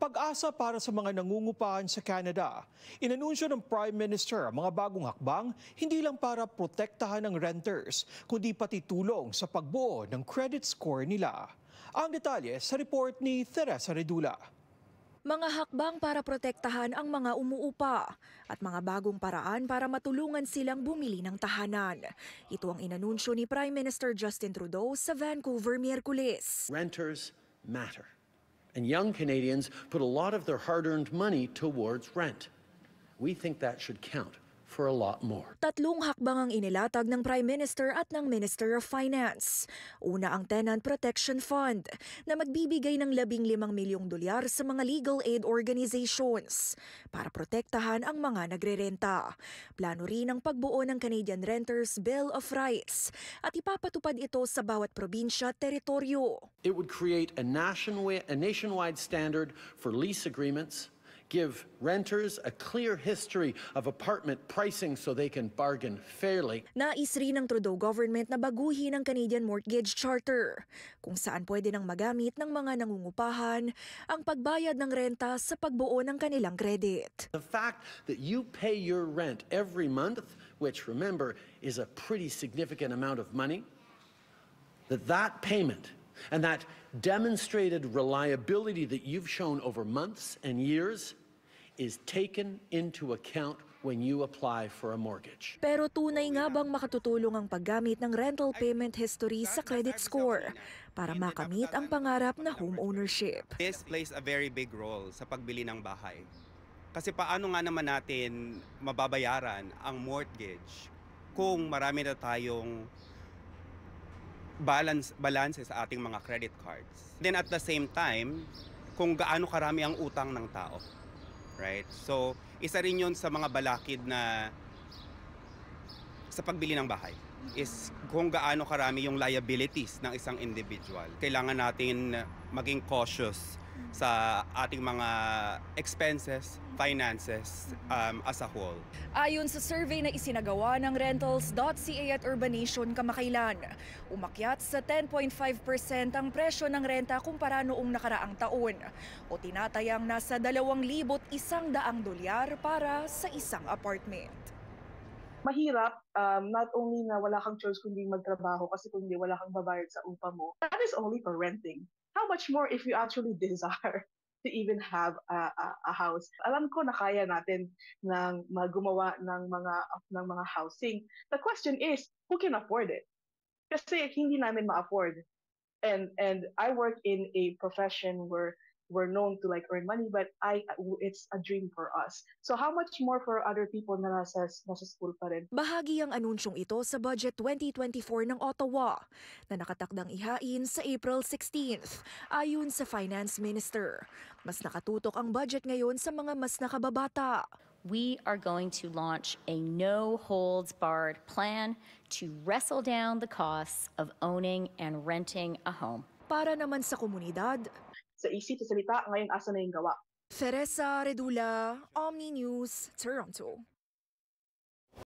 Pag-asa para sa mga nangungupahan sa Canada. Inanunsyo ng Prime Minister ang mga bagong hakbang hindi lang para protektahan ng renters, kundi pati tulong sa pagbuo ng credit score nila. Ang detalye sa report ni Teresa Redula. Mga hakbang para protektahan ang mga umuupa at mga bagong paraan para matulungan silang bumili ng tahanan. Ito ang inanunsyo ni Prime Minister Justin Trudeau sa Vancouver Miyerkules. Renters matter. And young Canadians put a lot of their hard-earned money towards rent. We think that should count for a lot more. Tatlong hakbang ang inilatag ng Prime Minister at ng Minister of Finance. Una ang Tenant Protection Fund na magbibigay ng $15 milyong sa mga legal aid organizations para protektahan ang mga nagrerenta. Plano rin ang pagbuo ng Canadian Renters Bill of Rights at ipapatupad ito sa bawat probinsya at teritoryo. It would create a nationwide standard for lease agreements, give renters a clear history of apartment pricing so they can bargain fairly. Nais rin ng Trudeau government na baguhin ang Canadian Mortgage Charter, kung saan pwede nang magamit ng mga nangungupahan ang pagbayad ng renta sa pagbuo ng kanilang credit. The fact that you pay your rent every month, which remember is a pretty significant amount of money, that payment and that demonstrated reliability that you've shown over months and years is taken into account when you apply for a mortgage. Pero tunay nga bang makatutulong ang paggamit ng rental payment history sa credit score para makamit ang pangarap na home ownership? This plays a very big role sa pagbili ng bahay. Kasi paano nga naman natin mababayaran ang mortgage kung marami na tayong balance sa ating mga credit cards. Then at the same time, kung gaano karami ang utang ng tao. Right? So, isa rin yun sa mga balakid na sa pagbili ng bahay is kung gaano karami yung liabilities ng isang individual. Kailangan natin maging cautious sa ating mga expenses, finances as a whole. Ayon sa survey na isinagawa ng Rentals.ca at Urbanation kamakailan, umakyat sa 10.5% ang presyo ng renta kumpara noong nakaraang taon o tinatayang nasa $2,100 para sa isang apartment. Mahirap, not only na wala kang choice kundi magtrabaho kasi kundi wala kang babayad sa upa mo. That is only for renting. How much more if you actually desire to even have a house? Alam ko na kaya natin ng gumawa ng mga housing. The question is, who can afford it? Kasi hindi namin ma-afford. And I work in a profession where we're known to like earn money, but it's a dream for us. So how much more for other people na nasa school pa rin? Bahagi ang anunsyong ito sa Budget 2024 ng Ottawa na nakatakdang ihain sa April 16th ayon sa Finance Minister. Mas nakatutok ang budget ngayon sa mga mas nakababata. We are going to launch a no-holds-barred plan to wrestle down the costs of owning and renting a home. Para naman sa komunidad, sa isip, sa salita, ngayon asa na yung gawa. Teresa Redula, Omni News, Toronto.